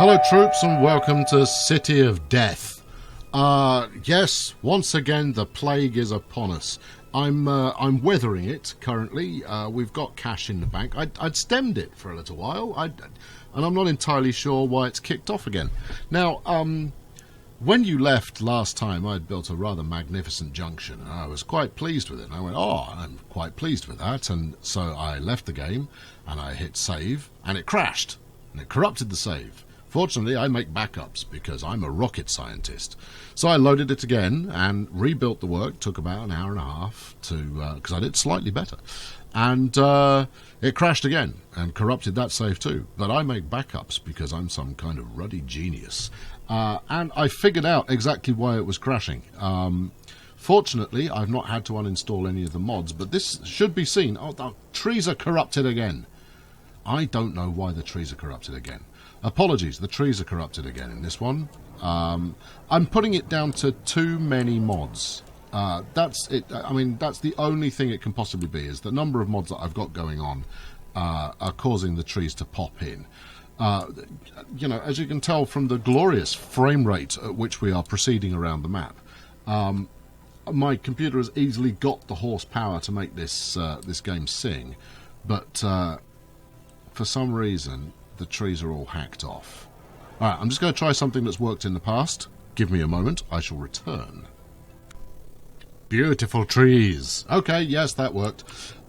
Hello troops and welcome to City of Death. Yes, once again the plague is upon us. I'm weathering it currently. We've got cash in the bank. I'd stemmed it for a little while, and I'm not entirely sure why it's kicked off again. Now, when you left last time, I'd built a rather magnificent junction, and I was quite pleased with it. And I went, oh, I'm quite pleased with that, and so I left the game, and I hit save, and it crashed, and it corrupted the save. Fortunately, I make backups because I'm a rocket scientist. So I loaded it again and rebuilt the work. Took about an hour and a half to because I did slightly better. And it crashed again and corrupted that save too. But I make backups because I'm some kind of ruddy genius. And I figured out exactly why it was crashing. Fortunately, I've not had to uninstall any of the mods, but this should be seen. Oh, the trees are corrupted again. I don't know why the trees are corrupted again. Apologies, the trees are corrupted again in this one. I'm putting it down to too many mods. That's it. I mean, that's the only thing it can possibly be, is the number of mods that I've got going on are causing the trees to pop in. You know, as you can tell from the glorious frame rate at which we are proceeding around the map, my computer has easily got the horsepower to make this this game sing, but for some reason the trees are all hacked off. Alright, I'm just going to try something that's worked in the past. Give me a moment, I shall return. Beautiful trees. Okay, yes, that worked.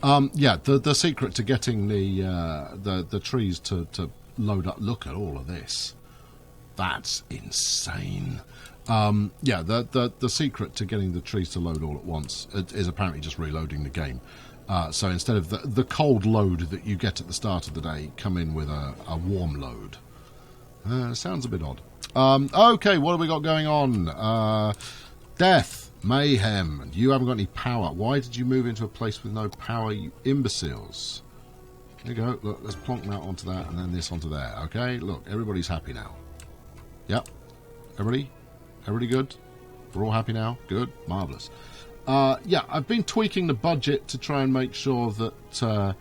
Yeah, the secret to getting the trees to load up. Look at all of this. That's insane. Yeah, the secret to getting the trees to load all at once is apparently just reloading the game. So instead of the cold load that you get at the start of the day, come in with a warm load. Sounds a bit odd. Okay, what have we got going on? Death, mayhem. You haven't got any power. Why did you move into a place with no power, you imbeciles? There you go. Look, let's plonk that onto that and then this onto there. Okay, look, everybody's happy now. Yep. Everybody good? We're all happy now? Good. Marvellous. Yeah, I've been tweaking the budget to try and make sure that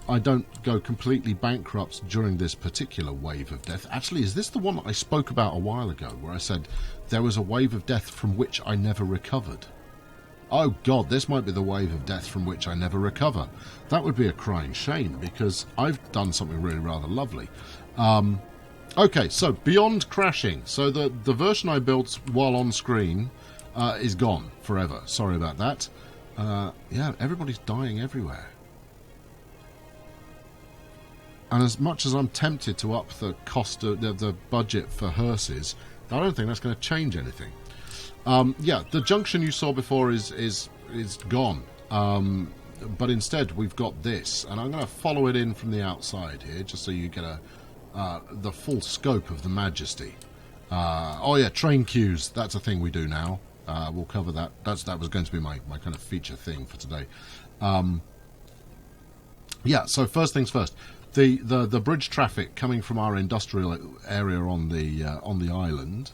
I don't go completely bankrupt during this particular wave of death. Actually, is this the one that I spoke about a while ago, where I said there was a wave of death from which I never recovered? Oh God, this might be the wave of death from which I never recover. That would be a crying shame, because I've done something really rather lovely. Okay, so beyond crashing. So the version I built while on screen is gone forever. Sorry about that. Yeah, everybody's dying everywhere. And as much as I'm tempted to up the cost of the budget for hearses, I don't think that's going to change anything. Yeah, the junction you saw before is gone. But instead we've got this, and I'm going to follow it in from the outside here, just so you get the full scope of the majesty. Oh yeah, train queues. That's a thing we do now. We'll cover that. That was going to be my kind of feature thing for today. Yeah, so first things first. The bridge traffic coming from our industrial area on the island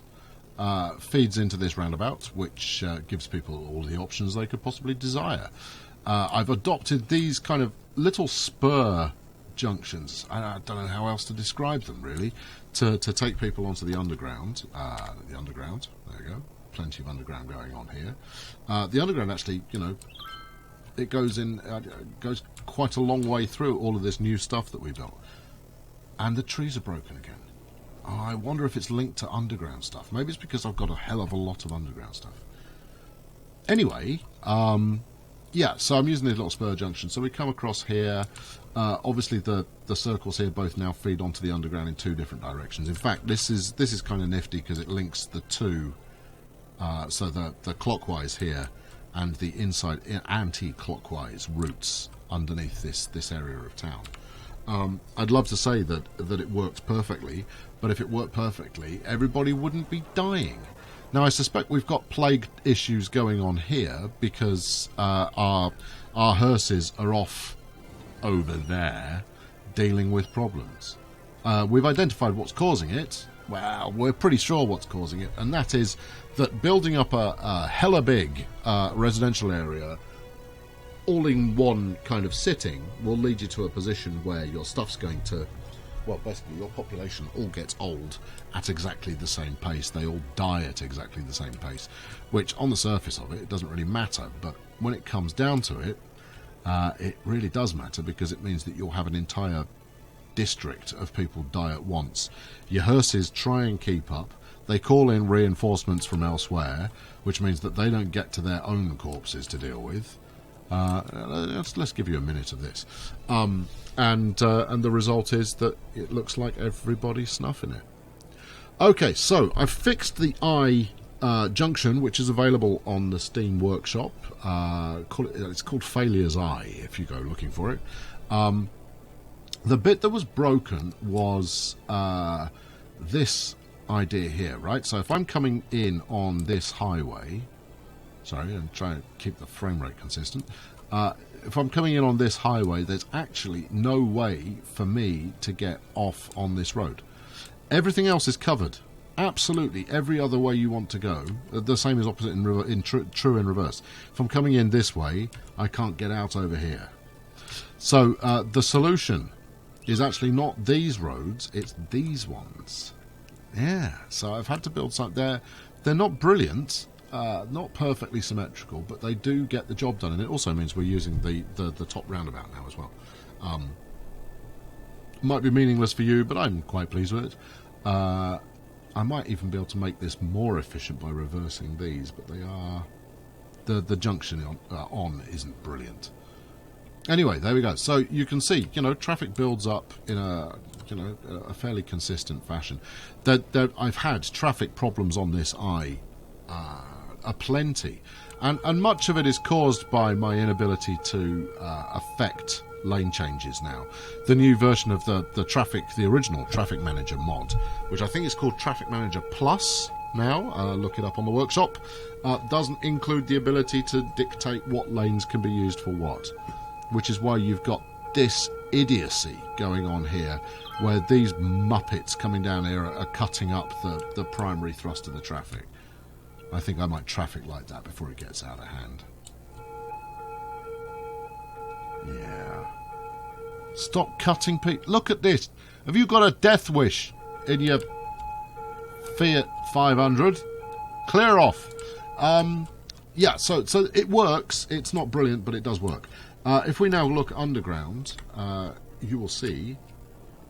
feeds into this roundabout, which gives people all the options they could possibly desire. I've adopted these kind of little spur junctions. I don't know how else to describe them, really, to take people onto the underground. The underground, there you go. Plenty of underground going on here. The underground actually, you know, it goes quite a long way through all of this new stuff that we built. And the trees are broken again. Oh, I wonder if it's linked to underground stuff. Maybe it's because I've got a hell of a lot of underground stuff. Anyway, yeah, so I'm using these little spur junctions. So we come across here. Obviously, the circles here both now feed onto the underground in two different directions. In fact, this is kind of nifty because it links the two. So the clockwise here and the inside anti-clockwise routes underneath this area of town. I'd love to say that it worked perfectly, but if it worked perfectly, everybody wouldn't be dying. Now, I suspect we've got plague issues going on here because our hearses are off over there dealing with problems. We've identified what's causing it. Well, we're pretty sure what's causing it, and that is that building up a hella big residential area all in one kind of sitting will lead you to a position where your stuff's going to well, basically your population all gets old at exactly the same pace. They all die at exactly the same pace, which on the surface of it, it doesn't really matter. But when it comes down to it, it really does matter, because it means that you'll have an entire district of people die at once. Your hearses try and keep up. They call in reinforcements from elsewhere, which means that they don't get to their own corpses to deal with. Let's give you a minute of this. And the result is that it looks like everybody's snuffing it. Okay, so I've fixed the eye junction, which is available on the Steam Workshop. It's called Failure's Eye, if you go looking for it. The bit that was broken was this idea here, right? So if I'm coming in on this highway, sorry, I'm trying to keep the frame rate consistent. If I'm coming in on this highway, there's actually no way for me to get off on this road. Everything else is covered. Absolutely every other way you want to go. The same is opposite in true in reverse. If I'm coming in this way, I can't get out over here. So the solution is actually not these roads, it's these ones. Yeah, so I've had to build something. They're not brilliant, not perfectly symmetrical, but they do get the job done. And it also means we're using the top roundabout now as well. Might be meaningless for you, but I'm quite pleased with it. I might even be able to make this more efficient by reversing these, but they are... The junction on isn't brilliant. Anyway, there we go. So you can see, traffic builds up in a fairly consistent fashion. I've had traffic problems on this eye aplenty, and much of it is caused by my inability to affect lane changes now. The new version of the original Traffic Manager mod, which I think is called Traffic Manager Plus now, look it up on the workshop, doesn't include the ability to dictate what lanes can be used for what. Which is why you've got this idiocy going on here, where these muppets coming down here are cutting up the primary thrust of the traffic. I think I might traffic light that before it gets out of hand. Yeah. Stop cutting people. Look at this. Have you got a death wish in your Fiat 500? Clear off. Yeah, so it works. It's not brilliant, but it does work. If we now look underground, you will see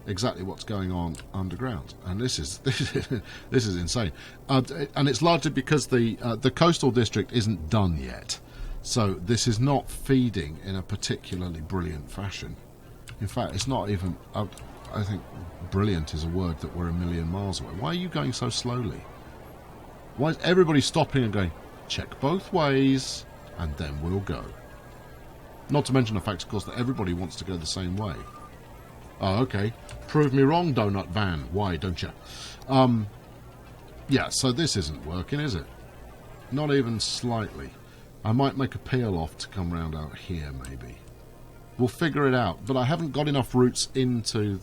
exactly what's going on underground, and this is insane. And it's largely because the coastal district isn't done yet, so this is not feeding in a particularly brilliant fashion. In fact, it's not even. I think brilliant is a word that we're a million miles away. Why are you going so slowly? Why is everybody stopping and going, check both ways, and then we'll go? Not to mention the fact, of course, that everybody wants to go the same way. Oh, okay. Prove me wrong, donut van. Why don't you? Yeah, so this isn't working, is it? Not even slightly. I might make a peel off to come round out here, maybe. We'll figure it out. But I haven't got enough routes into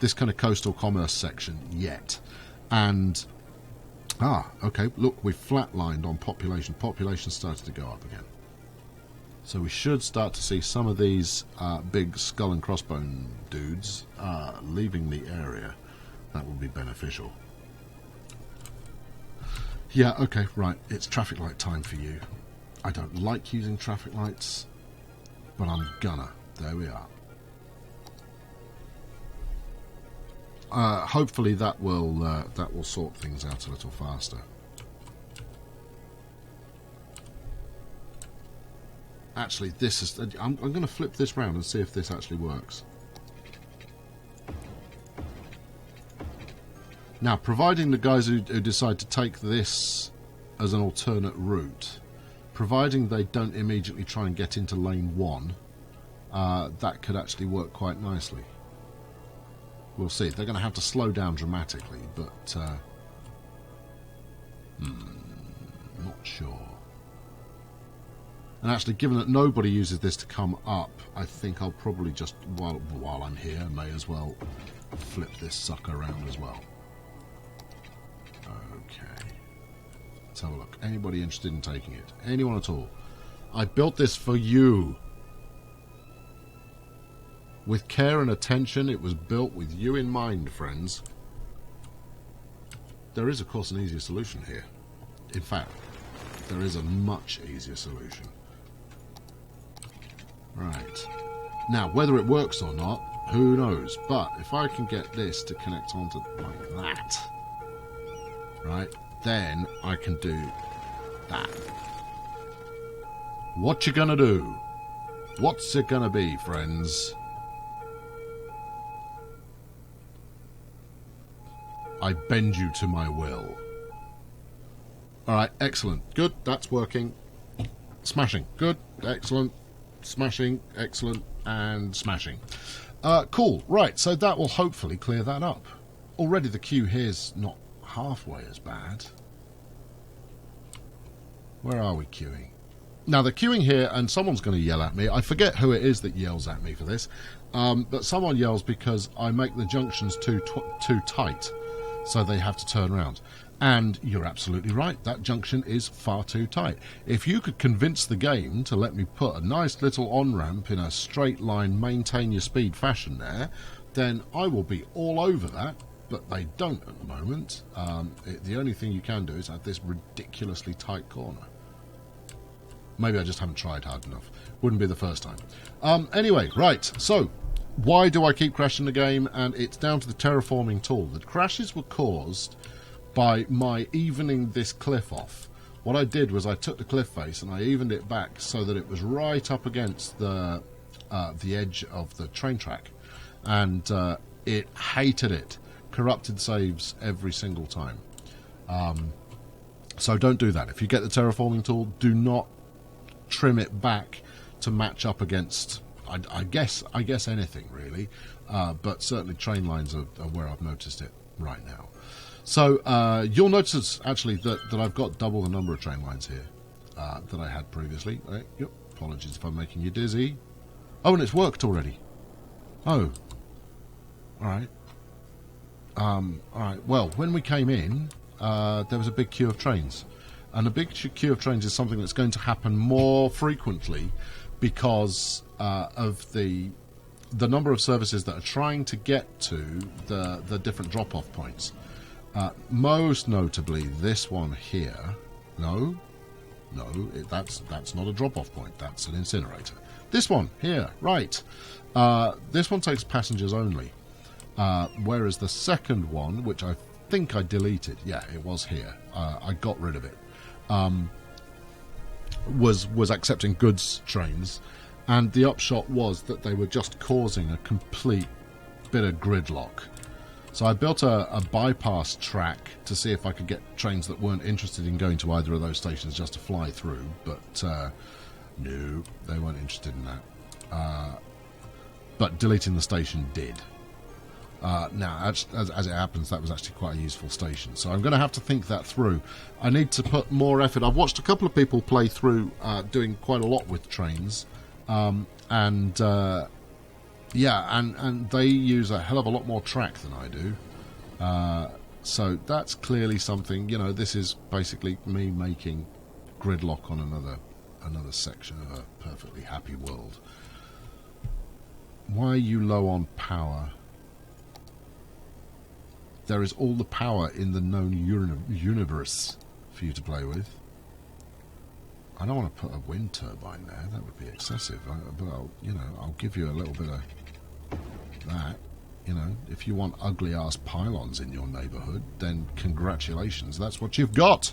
this kind of coastal commerce section yet. And... okay. Look, we've flatlined on population. Population started to go up again. So we should start to see some of these big skull and crossbone dudes leaving the area. That will be beneficial. Yeah, okay, right. It's traffic light time for you. I don't like using traffic lights, but I'm gonna. There we are. Hopefully that will sort things out a little faster. Actually, this is... I'm going to flip this round and see if this actually works. Now, providing the guys who decide to take this as an alternate route, providing they don't immediately try and get into lane 1, that could actually work quite nicely. We'll see. They're going to have to slow down dramatically, but... not sure. And actually, given that nobody uses this to come up, I think I'll probably just, while I'm here, may as well flip this sucker around as well. Okay. Let's have a look. Anybody interested in taking it? Anyone at all? I built this for you. With care and attention, it was built with you in mind, friends. There is, of course, an easier solution here. In fact, there is a much easier solution. Right. Now, whether it works or not, who knows? But if I can get this to connect onto like that, right, then I can do that. What you gonna do? What's it gonna be, friends? I bend you to my will. Alright, excellent. Good, that's working. Smashing. Good, excellent. Smashing, excellent, and smashing. Cool, right, so that will hopefully clear that up. Already the queue here's not halfway as bad. Where are we queuing? Now, they're queuing here, and someone's going to yell at me. I forget who it is that yells at me for this, but someone yells because I make the junctions too tight, so they have to turn around. And you're absolutely right, that junction is far too tight. If you could convince the game to let me put a nice little on-ramp in a straight line, maintain your speed fashion there, then I will be all over that, but they don't at the moment. The only thing you can do is add this ridiculously tight corner. Maybe I just haven't tried hard enough. Wouldn't be the first time. Anyway, right, so why do I keep crashing the game? And it's down to the terraforming tool. The crashes were caused by my evening this cliff off. What I did was I took the cliff face and I evened it back so that it was right up against the edge of the train track, and it hated it. Corrupted saves every single time. So don't do that. If you get the terraforming tool, do not trim it back to match up against I guess anything really, but certainly train lines are where I've noticed it right now. So you'll notice actually that I've got double the number of train lines here that I had previously. Yep, apologies if I'm making you dizzy. Oh, and it's worked already. Oh, all right. All right. Well, when we came in, there was a big queue of trains, and a big queue of trains is something that's going to happen more frequently because of the number of services that are trying to get to the different drop-off points. Most notably, this one here. No, that's not a drop-off point. That's an incinerator. This one here, right. This one takes passengers only. Whereas the second one, which I think I deleted, yeah, it was here. I got rid of it. Was accepting goods trains, and the upshot was that they were just causing a complete bit of gridlock. So I built a bypass track to see if I could get trains that weren't interested in going to either of those stations just to fly through, but no, they weren't interested in that. But deleting the station did. Now, as it happens, that was actually quite a useful station. So I'm going to have to think that through. I need to put more effort. I've watched a couple of people play through doing quite a lot with trains. Yeah, and they use a hell of a lot more track than I do. So that's clearly something, you know, this is basically me making gridlock on another section of a perfectly happy world. Why are you low on power? There is all the power in the known universe for you to play with. I don't want to put a wind turbine there. That would be excessive. But I'll give you a little bit of that. You know, if you want ugly ass pylons in your neighbourhood, then congratulations. That's what you've got.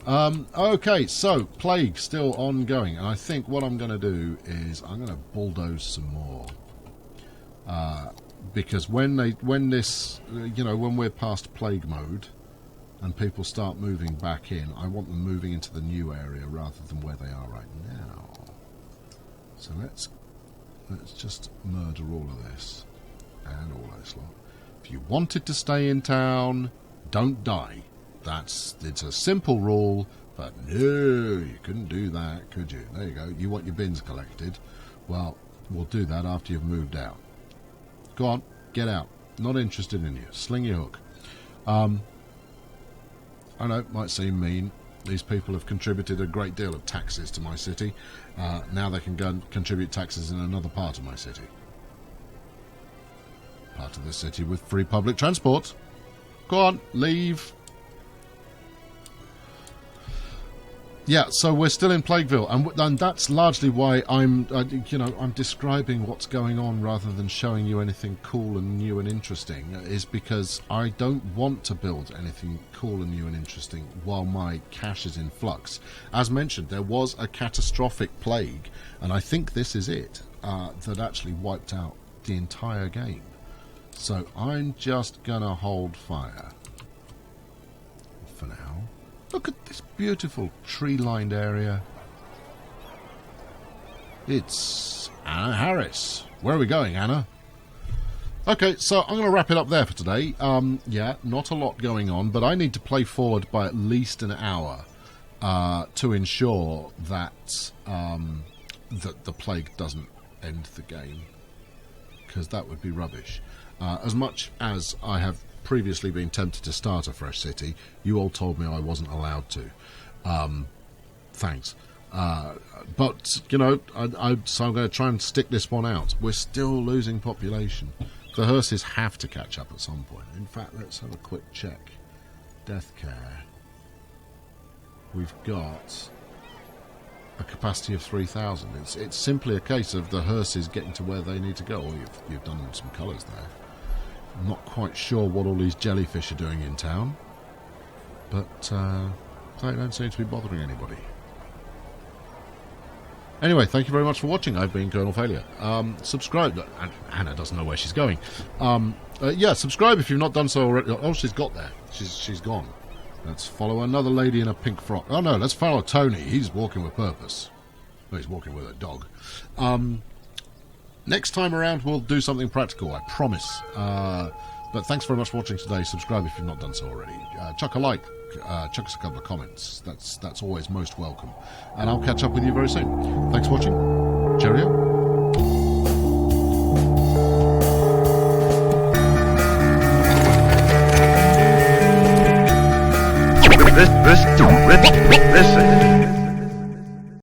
Okay, so plague still ongoing, and I think what I'm going to do is I'm going to bulldoze some more. Because when we're past plague mode and people start moving back in, I want them moving into the new area rather than where they are right now. So let's just murder all of this and all this lot. If you wanted to stay in town, don't die. It's a simple rule, but no, you couldn't do that, could you? There you go. You want your bins collected. Well, we'll do that after you've moved out. Go on, get out. Not interested in you. Sling your hook. I know, it might seem mean. These people have contributed a great deal of taxes to my city. Now they can go and contribute taxes in another part of my city. part of the city with free public transport. Go on, leave. Yeah, so we're still in Plagueville, and that's largely why I'm describing what's going on rather than showing you anything cool and new and interesting, is because I don't want to build anything cool and new and interesting while my cache is in flux. As mentioned, there was a catastrophic plague, and I think this is it, that actually wiped out the entire game. So I'm just gonna hold fire for now. Look at this beautiful tree-lined area. It's Anna Harris. Where are we going, Anna? Okay, so I'm going to wrap it up there for today. Yeah, not a lot going on, but I need to play forward by at least an hour to ensure that that the plague doesn't end the game, because that would be rubbish. As much as I have previously been tempted to start a fresh city, you all told me I wasn't allowed to. Thanks. But, you know, so I'm going to try and stick this one out. We're still losing population. The hearses have to catch up at some point. In fact, let's have a quick check. Death care. We've got a capacity of 3,000. It's simply a case of the hearses getting to where they need to go. Oh, you've done some colours there. I'm not quite sure what all these jellyfish are doing in town, but they don't seem to be bothering anybody. Anyway, thank you very much for watching. I've been Colonel Failure. Subscribe. Anna doesn't know where she's going. Yeah, subscribe if you've not done so already. Oh, she's got there. She's gone. Let's follow another lady in a pink frock. Oh no, let's follow Tony. He's walking with purpose. Well, he's walking with a dog. Next time around, we'll do something practical, I promise. But thanks very much for watching today. Subscribe if you've not done so already. Chuck a like. Chuck us a couple of comments. That's always most welcome. And I'll catch up with you very soon. Thanks for watching. Cheerio. This